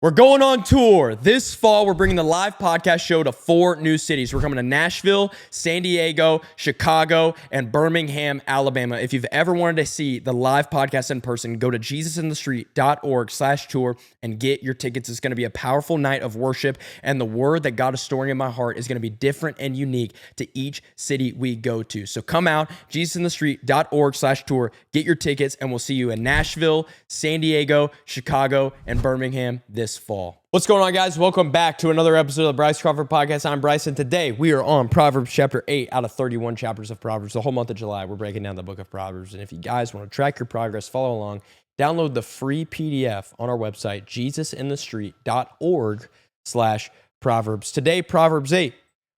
We're going on tour. This fall, we're bringing the live podcast show to 4 new cities. We're coming to Nashville, San Diego, Chicago, and Birmingham, Alabama. If you've ever wanted to see the live podcast in person, go to jesusinthestreet.org/tour and get your tickets. It's going to be a powerful night of worship, and the word that God is storing in my heart is going to be different and unique to each city we go to. So come out, jesusinthestreet.org/tour, get your tickets, and we'll see you in Nashville, San Diego, Chicago, and Birmingham this fall. What's going on, guys? Welcome back to another episode of the Bryce Crawford podcast. I'm Bryce, and today we are on Proverbs chapter 8 out of 31 chapters of Proverbs. The whole month of July, we're breaking down the book of Proverbs. And if you guys want to track your progress, follow along, download the free PDF on our website, jesusinthestreet.org/Proverbs. Today, Proverbs 8.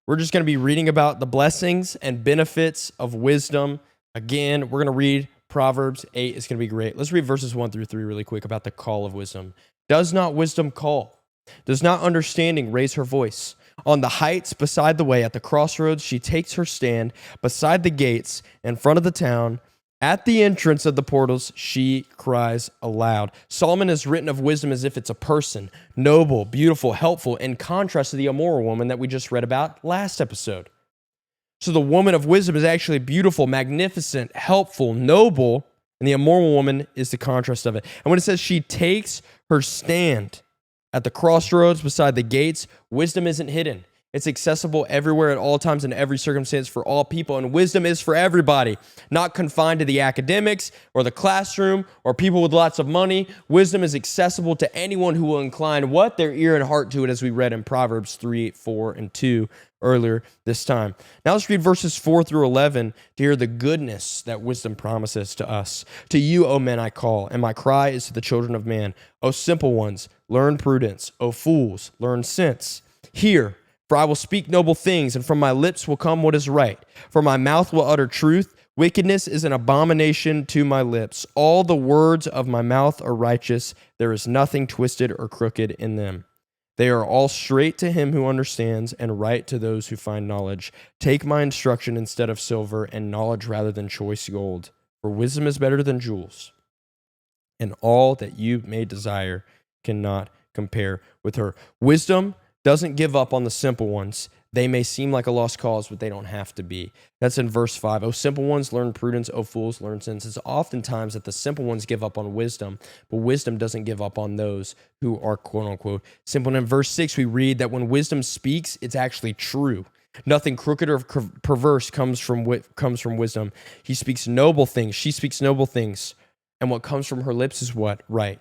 We're just going to be reading about the blessings and benefits of wisdom. Again, we're going to read Proverbs 8. It's going to be great. Let's read verses 1 through 3 really quick about the call of wisdom. Does not wisdom call? Does not understanding raise her voice? On the heights beside the way, at the crossroads, she takes her stand. Beside the gates, in front of the town, at the entrance of the portals, she cries aloud. Solomon has written of wisdom as if it's a person, noble, beautiful, helpful, in contrast to the immoral woman that we just read about last episode. So the woman of wisdom is actually beautiful, magnificent, helpful, noble, and the immoral woman is the contrast of it. And when it says she takes her stand at the crossroads beside the gates, wisdom isn't hidden. It's accessible everywhere at all times in every circumstance for all people. And wisdom is for everybody, not confined to the academics or the classroom or people with lots of money. Wisdom is accessible to anyone who will incline what? Their ear and heart to it, as we read in Proverbs 3, 4, and 2 earlier this time. Now let's read verses 4 through 11 to hear the goodness that wisdom promises to us. To you, O men, I call, and my cry is to the children of man. O simple ones, learn prudence. O fools, learn sense. Hear, for I will speak noble things, and from my lips will come what is right. For my mouth will utter truth. Wickedness is an abomination to my lips. All the words of my mouth are righteous. There is nothing twisted or crooked in them. They are all straight to him who understands, and right to those who find knowledge. Take my instruction instead of silver, and knowledge rather than choice gold. For wisdom is better than jewels, and all that you may desire cannot compare with her. Wisdom doesn't give up on the simple ones. They may seem like a lost cause, but they don't have to be. That's in verse 5. O simple ones, learn prudence. O fools, learn sense. It's oftentimes that the simple ones give up on wisdom, but wisdom doesn't give up on those who are quote-unquote simple. And in verse 6, we read that when wisdom speaks, it's actually true. Nothing crooked or perverse comes from wisdom. He speaks noble things. She speaks noble things. And what comes from her lips is what? Right.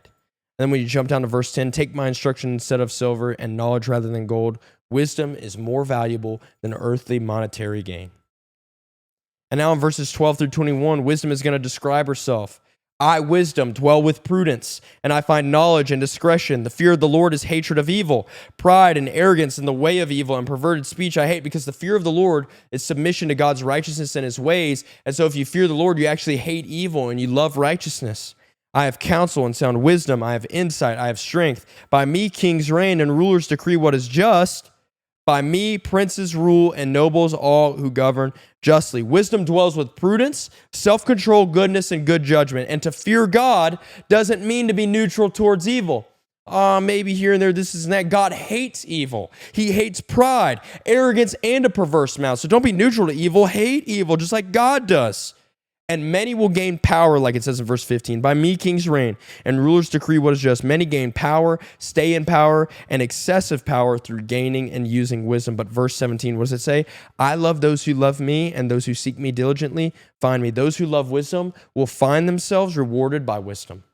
And then when you jump down to verse 10, take my instruction instead of silver and knowledge rather than gold. Wisdom is more valuable than earthly monetary gain. And now in verses 12 through 21, wisdom is going to describe herself. I, wisdom, dwell with prudence, and I find knowledge and discretion. The fear of the Lord is hatred of evil. Pride and arrogance in the way of evil and perverted speech I hate, because the fear of the Lord is submission to God's righteousness and his ways. And so if you fear the Lord, you actually hate evil and you love righteousness. I have counsel and sound wisdom. I have insight. I have strength. By me, kings reign and rulers decree what is just. By me, princes rule and nobles all who govern justly. Wisdom dwells with prudence, self-control, goodness, and good judgment. And to fear God doesn't mean to be neutral towards evil. Maybe here and there, this is and that. God hates evil. He hates pride, arrogance, and a perverse mouth. So don't be neutral to evil. Hate evil just like God does. And many will gain power, like it says in verse 15. By me, kings reign, and rulers decree what is just. Many gain power, stay in power, and excessive power through gaining and using wisdom. But verse 17, what does it say? I love those who love me, and those who seek me diligently find me. Those who love wisdom will find themselves rewarded by wisdom.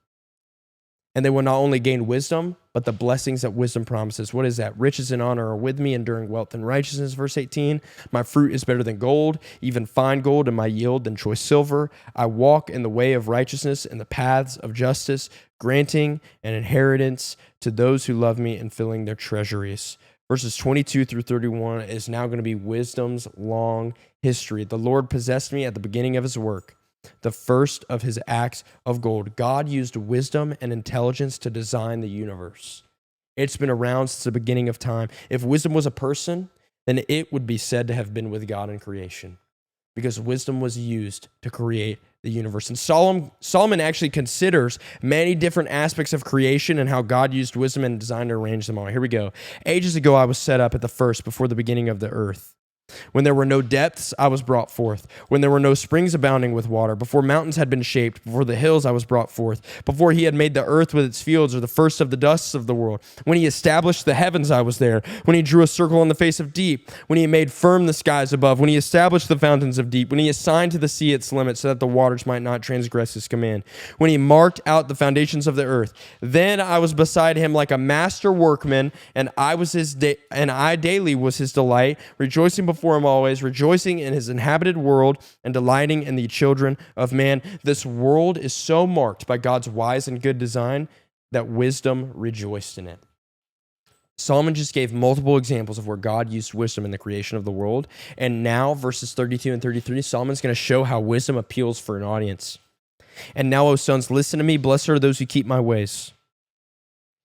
And they will not only gain wisdom, but the blessings that wisdom promises. What is that? Riches and honor are with me, enduring wealth and righteousness. Verse 18, my fruit is better than gold, even fine gold, and my yield than choice silver. I walk in the way of righteousness, in the paths of justice, granting an inheritance to those who love me and filling their treasuries. Verses 22 through 31 is now going to be wisdom's long history. The Lord possessed me at the beginning of his work, the first of his acts of gold. God used wisdom and intelligence to design the universe. It's been around since the beginning of time. If wisdom was a person, then it would be said to have been with God in creation, because wisdom was used to create the universe. And Solomon actually considers many different aspects of creation and how God used wisdom and design to arrange them all. Here we go. Ages ago, I was set up at the first before the beginning of the earth. When there were no depths, I was brought forth. When there were no springs abounding with water, before mountains had been shaped, before the hills I was brought forth, before he had made the earth with its fields, or the first of the dusts of the world. When he established the heavens, I was there. When he drew a circle on the face of deep, when he made firm the skies above, when he established the fountains of deep, when he assigned to the sea its limits so that the waters might not transgress his command, when he marked out the foundations of the earth. Then I was beside him like a master workman, and I daily was his delight, rejoicing before him always, rejoicing in his inhabited world and delighting in the children of man. This world is so marked by God's wise and good design that wisdom rejoiced in it. Solomon just gave multiple examples of where God used wisdom in the creation of the world. And now, verses 32 and 33, Solomon's going to show how wisdom appeals for an audience. And now, O sons, listen to me. Blessed are those who keep my ways.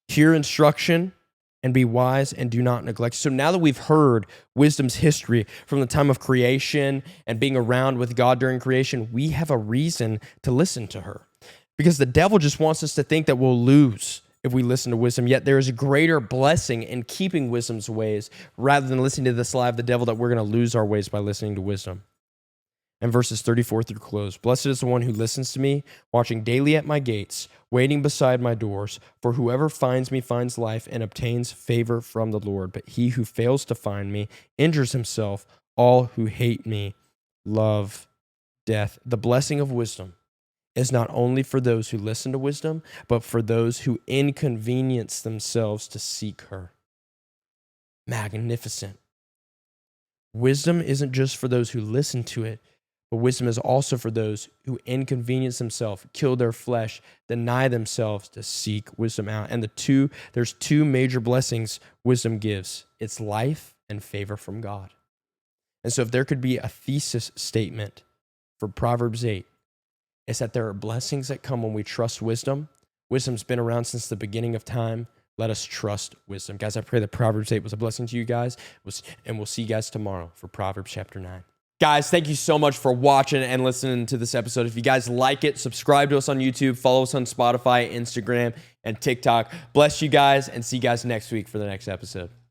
Hear instruction and be wise and do not neglect. So now that we've heard wisdom's history from the time of creation and being around with God during creation, we have a reason to listen to her. Because the devil just wants us to think that we'll lose if we listen to wisdom, yet there is a greater blessing in keeping wisdom's ways rather than listening to the lie of the devil that we're going to lose our ways by listening to wisdom. And verses 34 through close. Blessed is the one who listens to me, watching daily at my gates, waiting beside my doors. For whoever finds me finds life and obtains favor from the Lord. But he who fails to find me injures himself. All who hate me love death. The blessing of wisdom is not only for those who listen to wisdom, but for those who inconvenience themselves to seek her. Magnificent. Wisdom isn't just for those who listen to it, but wisdom is also for those who inconvenience themselves, kill their flesh, deny themselves to seek wisdom out. And there's two major blessings wisdom gives. It's life and favor from God. And so if there could be a thesis statement for Proverbs 8, it's that there are blessings that come when we trust wisdom. Wisdom's been around since the beginning of time. Let us trust wisdom. Guys, I pray that Proverbs 8 was a blessing to you guys, and we'll see you guys tomorrow for Proverbs chapter 9. Guys, thank you so much for watching and listening to this episode. If you guys like it, subscribe to us on YouTube, follow us on Spotify, Instagram, and TikTok. Bless you guys, and see you guys next week for the next episode.